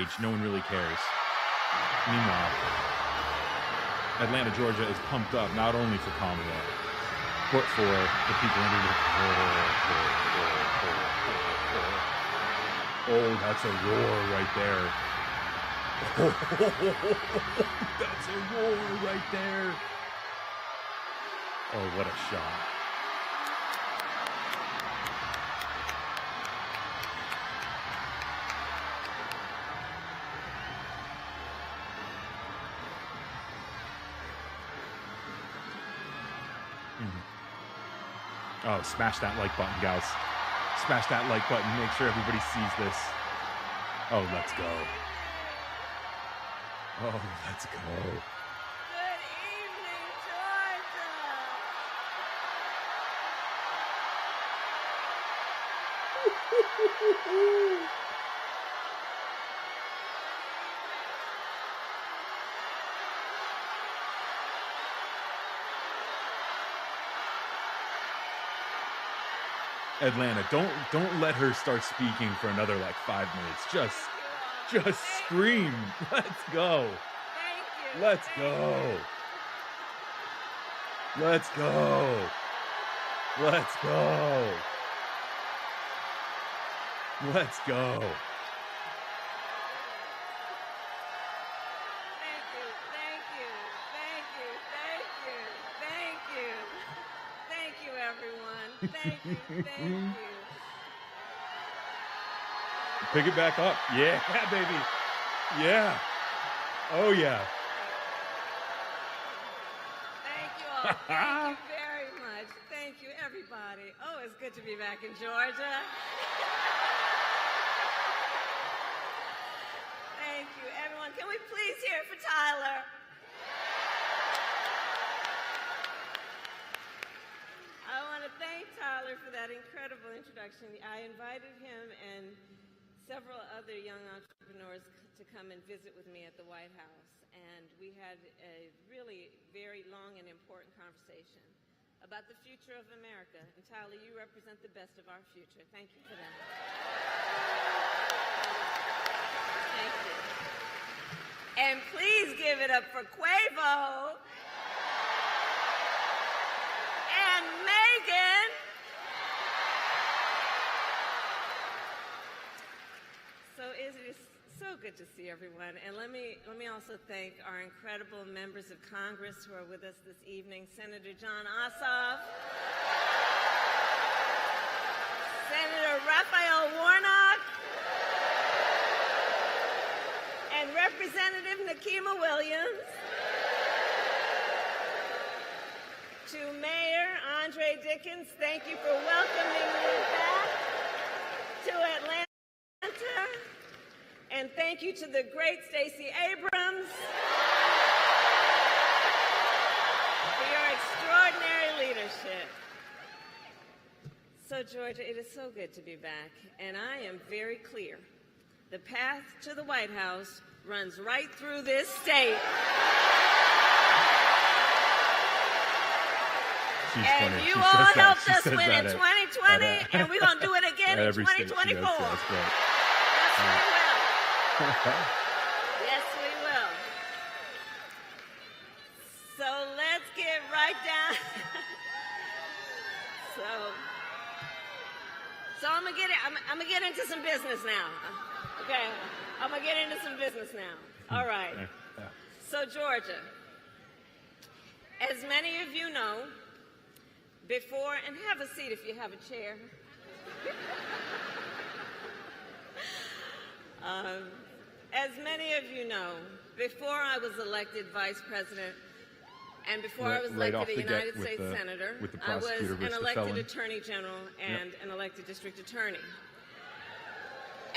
stage. No one really cares. Meanwhile, Atlanta, Georgia is pumped up not only for Kamala, but for the people underneath. Oh, that's a roar right there. That's a roar right there. Oh, what a shot. Oh, smash that like button, guys. Smash that like button. Make sure everybody sees this. Oh, let's go. Oh, let's go. Good evening, Georgia. Atlanta, don't let her start speaking for another like 5 minutes. Just scream. Let's go. Thank you. Let's go. Let's go. Let's go. Let's go. Thank you, everyone. Thank you. Pick it back up. Yeah, baby. Yeah. Oh, yeah. Thank you all. Thank you very much. Thank you, everybody. Oh, it's good to be back in Georgia. Thank you, everyone. Can we please hear it for Tyler? I want to thank Tyler for that incredible introduction. I invited him and several other young entrepreneurs to come and visit with me at the White House. And we had a really very long and important conversation about the future of America. And Tyler, you represent the best of our future. Thank you for that. Thank you. And please give it up for Quavo and Megan. So it is so good to see everyone. And let me also thank our incredible members of Congress who are with us this evening. Senator John Ossoff, Senator Raphael Warnock, and Representative Nikema Williams. To Mayor Andre Dickens, thank you for welcoming me back to Atlanta. And thank you to the great Stacey Abrams for your extraordinary leadership. So, Georgia, it is so good to be back, and I am very clear. The path to the White House runs right through this state. And you all helped us win in 2020, and we're going to do it again in 2024. That's great. Yes, we will. Yes, we will. So let's get right down. So I'm gonna get into some business now. Okay, I'm gonna get into some business now. All right. So Georgia, as many of you know, before, and have a seat if you have a chair. As many of you know, before I was elected vice president and before I was elected a United States senator, I was an elected attorney general and an elected district attorney.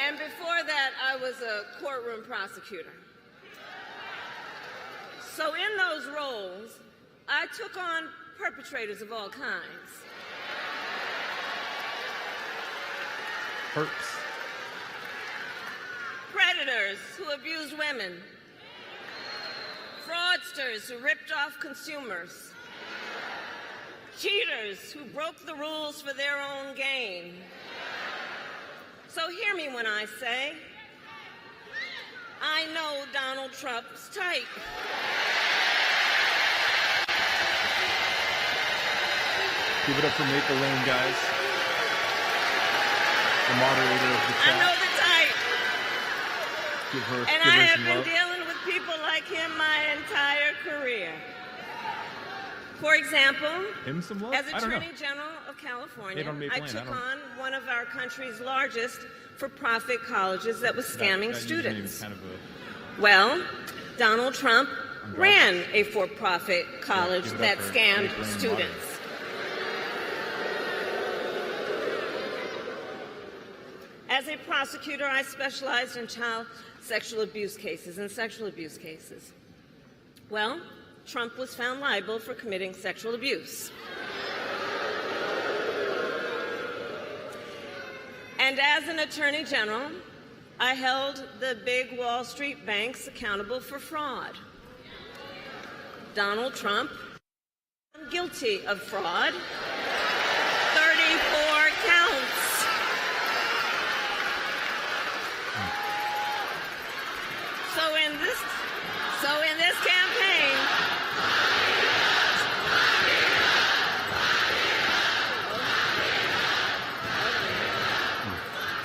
And before that, I was a courtroom prosecutor. So in those roles, I took on perpetrators of all kinds. Perps. Predators who abused women, fraudsters who ripped off consumers, cheaters who broke the rules for their own gain. So hear me when I say, know Donald Trump's type. Give it up for Maple Lane, guys. The moderator of the chat. I know the type. Give her And I some have been love. dealing with people like him my entire career. For example, Him some love? as I don't know. Attorney General of California, Hate on Maple I Lane, took I don't- on one of our country's largest for-profit colleges that was scamming That students. username is kind of a... Well, Donald Trump I'm glad. ran a for-profit college give it up that for scammed Maple Lane students. As a prosecutor, I specialized in child sexual abuse cases and sexual abuse cases. Well, Trump was found liable for committing sexual abuse. And as an attorney general, I held the big Wall Street banks accountable for fraud. Donald Trump, guilty of fraud, 34 counts.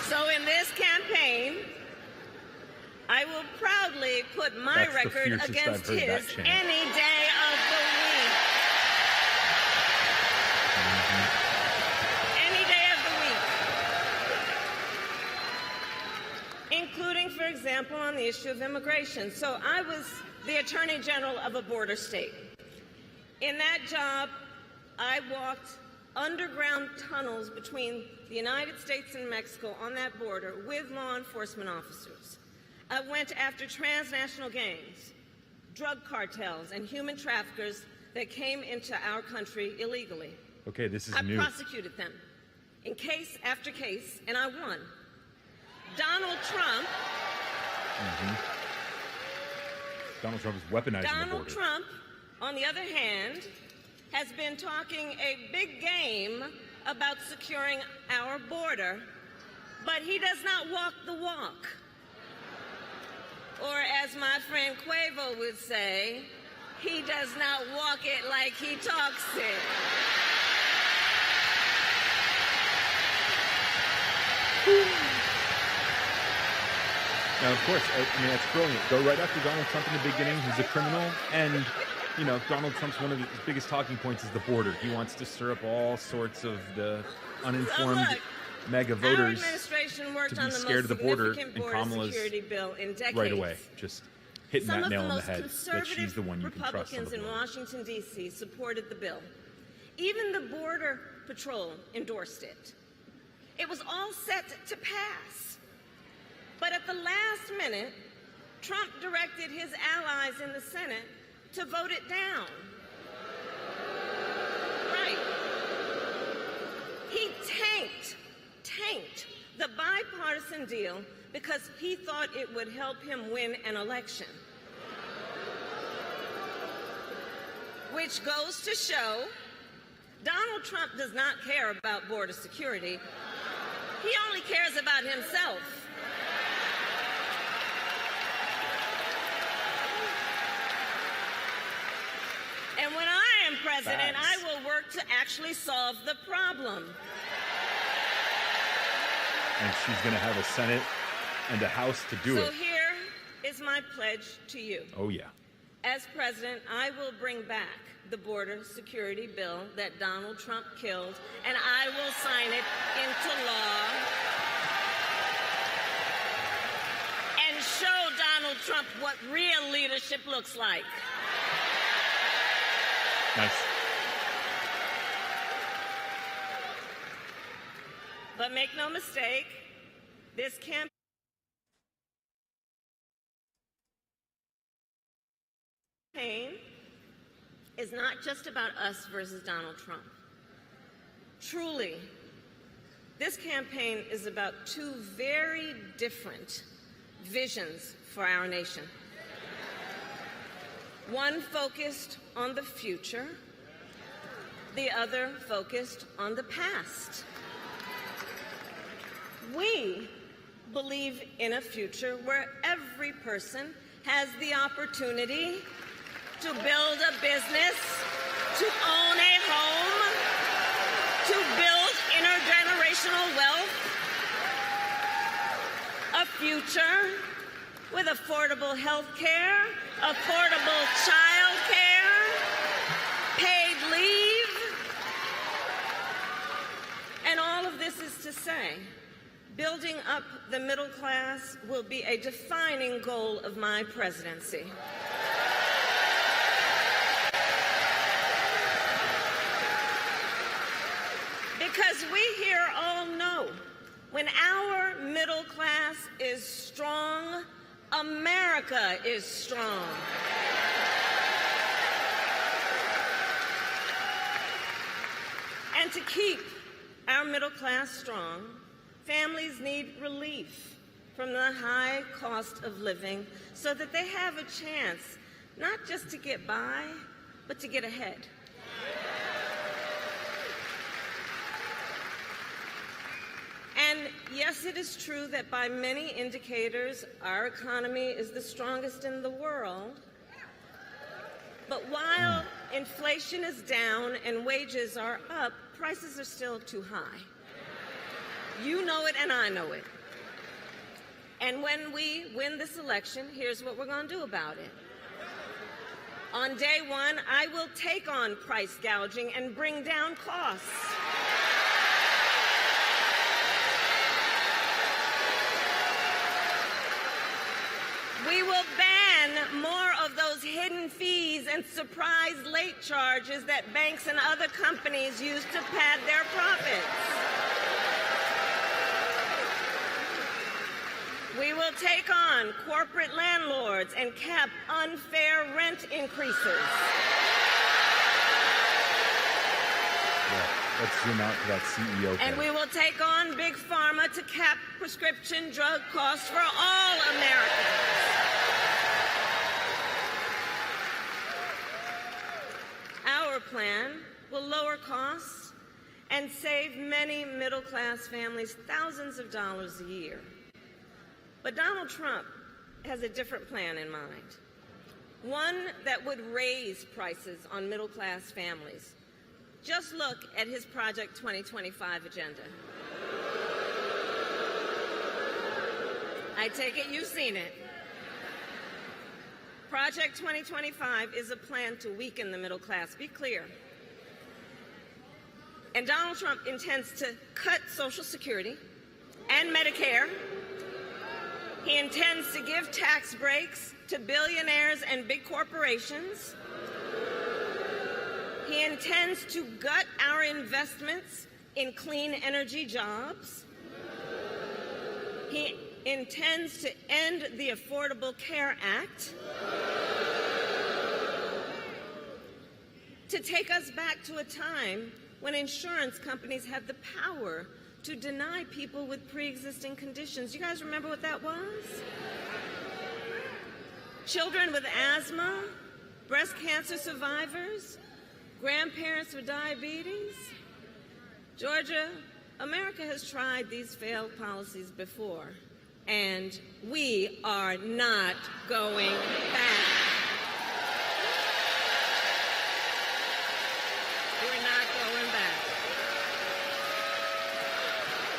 So in this campaign, I will proudly put my That's the record fiercest against I've heard that his chant. any day of the week. Any day of the week. Including, for example, on the issue of immigration. So I was the Attorney General of a border state. In that job, I walked underground tunnels between the United States and Mexico on that border with law enforcement officers. I went after transnational gangs, drug cartels, and human traffickers that came into our country illegally. Okay, this is I new. prosecuted them in case after case, and I won. Donald Trump Donald Trump is weaponizing the Donald border. Trump, on the other hand, has been talking a big game about securing our border, but he does not walk the walk. Or as my friend Quavo would say, he does not walk it like he talks it. Now, of course, I mean, that's brilliant. Go right after Donald Trump in the beginning. He's a criminal. And, you know, Donald Trump's one of his biggest talking points is the border. He wants to stir up all sorts of the uninformed So look, mega our voters administration worked to be on the scared most of the border, significant and border Kamala's security bill in decades. right away, just hitting Some that of nail the on the most head, that conservative she's the one you can trust on Republicans the in border. Washington, D.C. supported the bill. Even the Border Patrol endorsed it. It was all set to pass. But at the last minute, Trump directed his allies in the Senate to vote it down. Right. He tanked the bipartisan deal because he thought it would help him win an election. Which goes to show Donald Trump does not care about border security. He only cares about himself. And when I am president, Facts. I will work to actually solve the problem. And she's going to have a Senate and a House to do So it. here is my pledge to you. Oh, yeah. As president, I will bring back the border security bill that Donald Trump killed, and I will sign it into law and show Donald Trump what real leadership looks like. Nice. But make no mistake, this campaign is not just about us versus Donald Trump. Truly, this campaign is about two very different visions for our nation. One focused on the future, the other focused on the past. We believe in a future where every person has the opportunity to build a business, to own a home, to build intergenerational wealth, a future with affordable health care, affordable child care, paid leave. And all of this is to say, building up the middle class will be a defining goal of my presidency. Because we here all know, when our middle class is strong, America is strong. And to keep our middle class strong, families need relief from the high cost of living so that they have a chance not just to get by, but to get ahead. And yes, it is true that by many indicators, our economy is the strongest in the world. But while inflation is down and wages are up, prices are still too high. You know it and I know it. And when we win this election, here's what we're going to do about it. On day one, I will take on price gouging and bring down costs. We will ban more of those hidden fees and surprise late charges that banks and other companies use to pad their profits. We will take on corporate landlords and cap unfair rent increases. Let's zoom out to that CEO. And we will take on Big Pharma to cap prescription drug costs for all Americans. Our plan will lower costs and save many middle-class families thousands of dollars a year. But Donald Trump has a different plan in mind, one that would raise prices on middle-class families. Just look at his Project 2025 agenda. I take it you've seen it. Project 2025 is a plan to weaken the middle class. Be clear. And Donald Trump intends to cut Social Security and Medicare. He intends to give tax breaks to billionaires and big corporations. He intends to gut our investments in clean energy jobs. He intends to end the Affordable Care Act, to take us back to a time when insurance companies had the power to deny people with pre-existing conditions. You guys remember what that was? Children with asthma, breast cancer survivors, grandparents with diabetes. Georgia, America has tried these failed policies before, and we are not going back. We're not going back.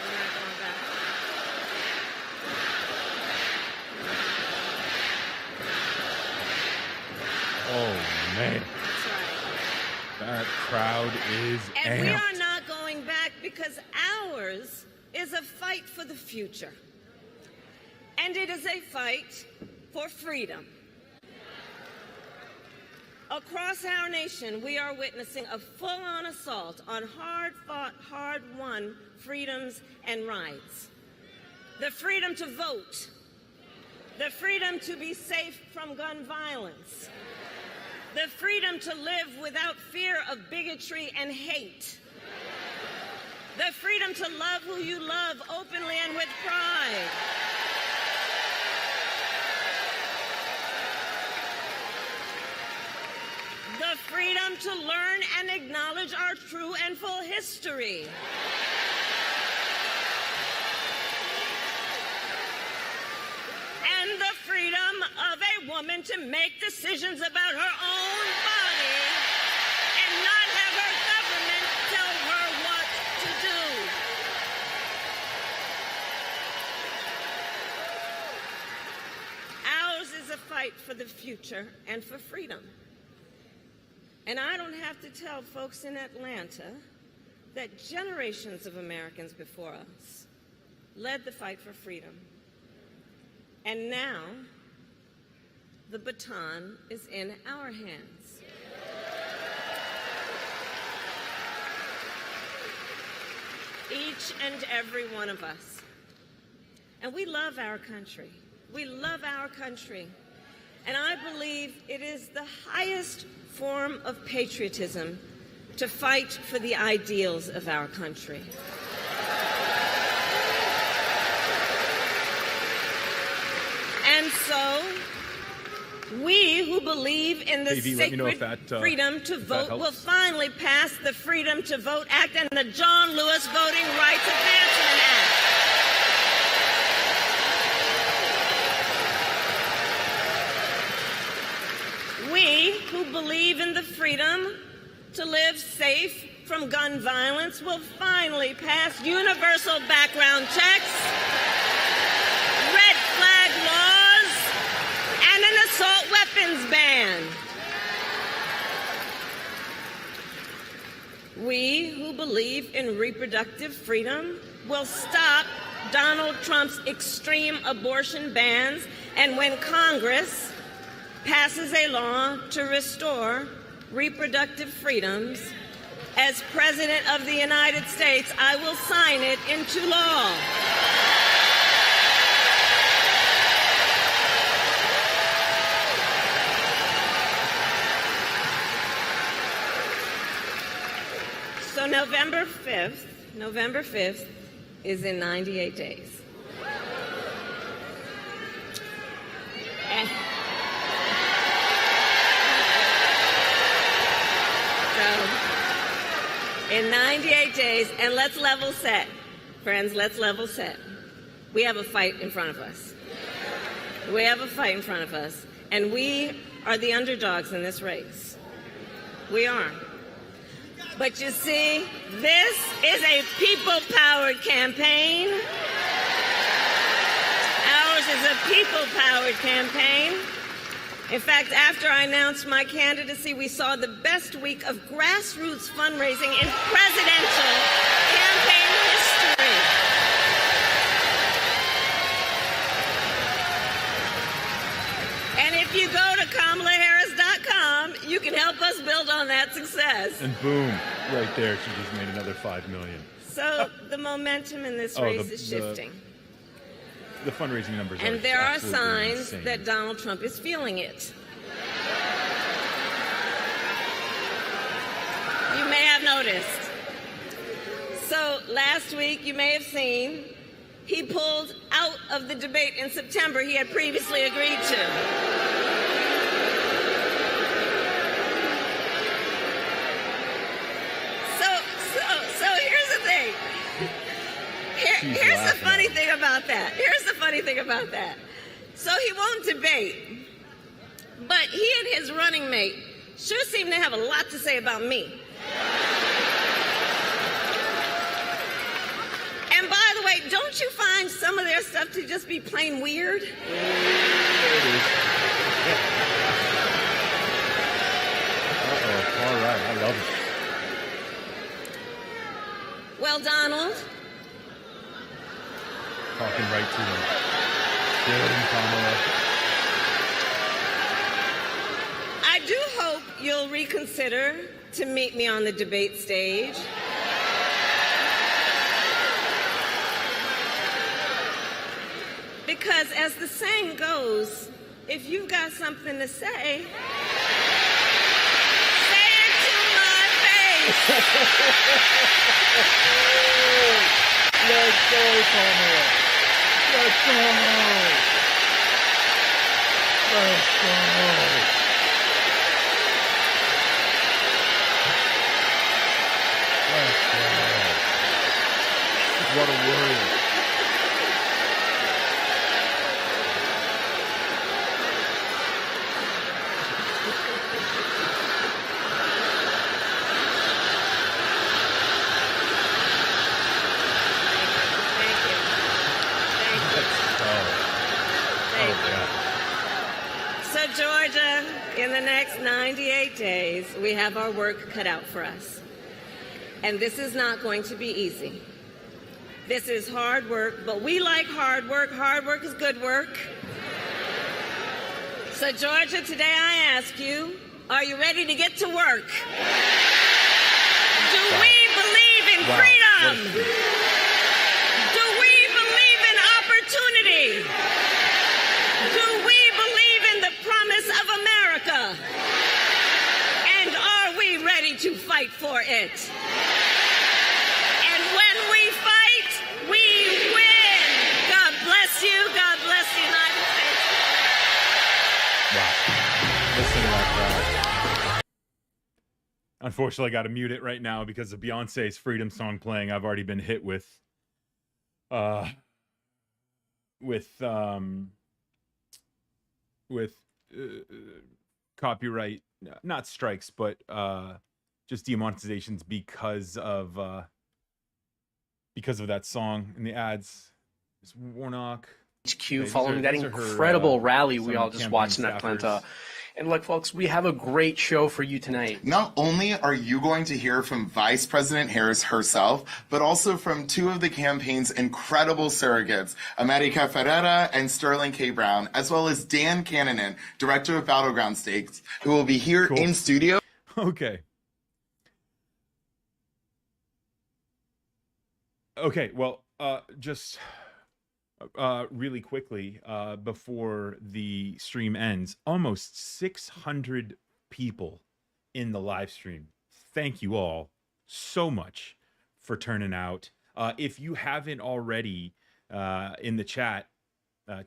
We're not going back. Oh, man. That's right. That crowd is And we amped. are not going back because ours is a fight for the future. And it is a fight for freedom. Across our nation, we are witnessing a full-on assault on hard-fought, hard-won freedoms and rights. The freedom to vote, the freedom to be safe from gun violence, the freedom to live without fear of bigotry and hate, the freedom to love who you love openly and with pride, the freedom to learn and acknowledge our true and full history. to make decisions about her own body and not have her government tell her what to do. Ours is a fight for the future and for freedom. And I don't have to tell folks in Atlanta that generations of Americans before us led the fight for freedom. And now, the baton is in our hands. Each and every one of us. And we love our country. We love our country. And I believe it is the highest form of patriotism to fight for the ideals of our country. And so, we who believe in the sacred freedom to vote will finally pass the Freedom to Vote Act and the John Lewis Voting Rights Advancement Act. We who believe in the freedom to live safe from gun violence will finally pass universal background checks, red flag laws, and an assault weapons ban. We who believe in reproductive freedom will stop Donald Trump's extreme abortion bans, and when Congress passes a law to restore reproductive freedoms, as President of the United States, I will sign it into law. So November 5th is in 98 days. In 98 days, and let's level set. Friends, let's level set. We have a fight in front of us. We have a fight in front of us, and we are the underdogs in this race. We are. But you see, this is a people-powered campaign. Ours is a people-powered campaign. In fact, after I announced my candidacy, we saw the best week of grassroots fundraising in presidential campaign history. And if you go to KamalaHarris.com, you can help us build on that success. And boom, right there, she just made another $5 million. So the momentum in this race is shifting. The fundraising numbers and there are signs insane. That Donald Trump is feeling it. You may have noticed. So last week, you may have seen, he pulled out of the debate in September he had previously agreed to. So here's the thing. Here's the funny thing about that. So he won't debate, but he and his running mate sure seem to have a lot to say about me. And by the way, don't you find some of their stuff to just be plain weird? There it is. Uh-oh, all right, I love it. Well, Donald. Talking right to him. Get him, Kamala. I do hope you'll reconsider to meet me on the debate stage. Because as the saying goes, if you've got something to say, say it to my face. Let's go, Kamala. Let's go. Let's go. Let's go. What a warrior. Georgia, in the next 98 days, we have our work cut out for us. And this is not going to be easy. This is hard work, but we like hard work. Hard work is good work. So, Georgia, today I ask you, are you ready to get to work? Do we believe in freedom? Do we believe in opportunity? Do we believe in the promise of America? And are we ready to fight for it? And when we fight, we win. God bless you. God bless the United States. Wow. Listen to that crowd. Unfortunately, I got to mute it right now because of Beyonce's Freedom song playing. I've already been hit with copyright, not strikes, but just demonetizations because of that song and the ads. It's Warnock. HQ following that incredible rally we all just watched in Atlanta. And look, folks, we have a great show for you tonight. Not only are you going to hear from Vice President Harris herself, but also from two of the campaign's incredible surrogates, America Ferreira and Sterling K. Brown, as well as Dan Cannonen, Director of Battleground Stakes, who will be here in studio. Okay. Okay, well, just really quickly, before the stream ends, almost 600 people in the live stream. Thank you all so much for turning out. If you haven't already, in the chat,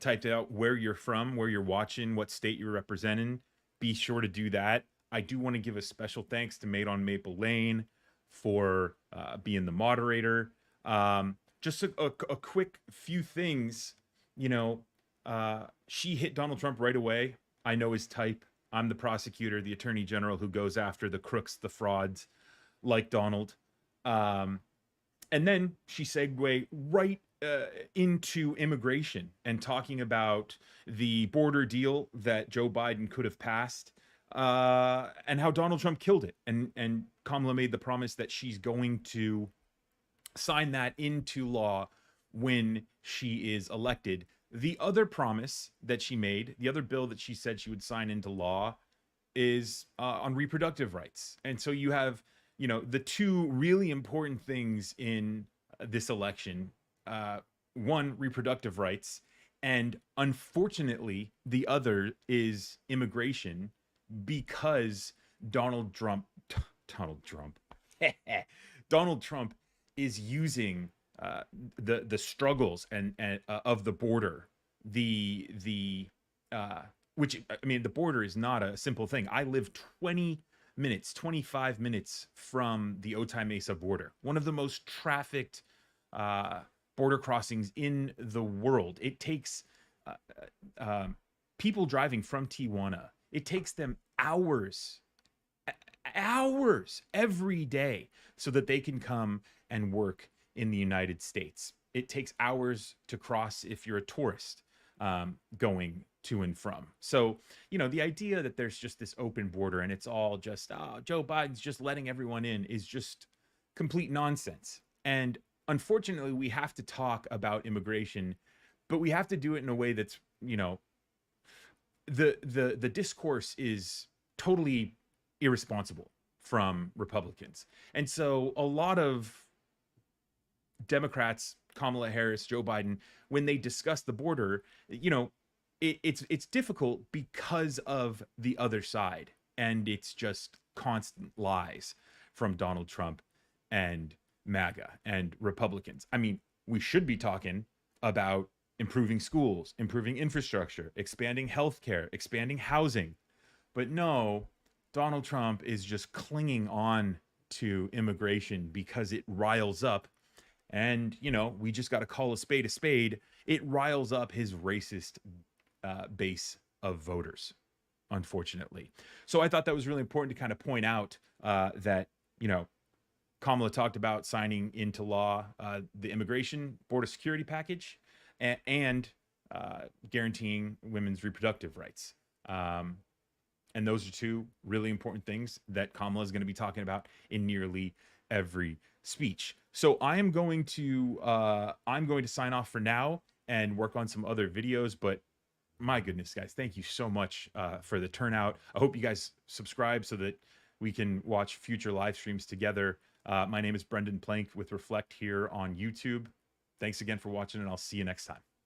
typed out where you're from, where you're watching, what state you're representing, be sure to do that. I do want to give a special thanks to Made on Maple Lane for being the moderator. Just a quick few things, you know, she hit Donald Trump right away. I know his type. I'm the prosecutor, the attorney general who goes after the crooks, the frauds, like Donald. And then she segued right into immigration and talking about the border deal that Joe Biden could have passed, and how Donald Trump killed it. And Kamala made the promise that she's going to sign that into law when she is elected. The other promise that she made, the other bill that she said she would sign into law, is on reproductive rights. And so you have, you know, the two really important things in this election. One, reproductive rights, and unfortunately, the other is immigration, because Donald Trump is using the struggles and of the border, which, I mean, the border is not a simple thing. I live 25 minutes from the Otay Mesa border, one of the most trafficked border crossings in the world. It takes people driving from Tijuana, it takes them hours every day so that they can come and work in the United States. It takes hours to cross if you're a tourist going to and from. So, you know, the idea that there's just this open border and it's all just, Joe Biden's just letting everyone in, is just complete nonsense. And unfortunately, we have to talk about immigration, but we have to do it in a way that's, you know, the discourse is totally irresponsible from Republicans. And so a lot of Democrats, Kamala Harris, Joe Biden, when they discuss the border, you know, it's difficult because of the other side, and it's just constant lies from Donald Trump and MAGA and Republicans. I mean, we should be talking about improving schools, improving infrastructure, expanding healthcare, expanding housing. But no, Donald Trump is just clinging on to immigration because it riles up. And, you know, we just got to call a spade a spade. It riles up his racist base of voters, unfortunately. So I thought that was really important to kind of point out that, you know, Kamala talked about signing into law the immigration border security package and guaranteeing women's reproductive rights. And those are two really important things that Kamala is going to be talking about in nearly every speech. So I'm going to sign off for now and work on some other videos. But my goodness, guys, thank you so much for the turnout. I hope you guys subscribe so that we can watch future live streams together. My name is Brendan Plank with Reflect here on YouTube. Thanks again for watching, and I'll see you next time.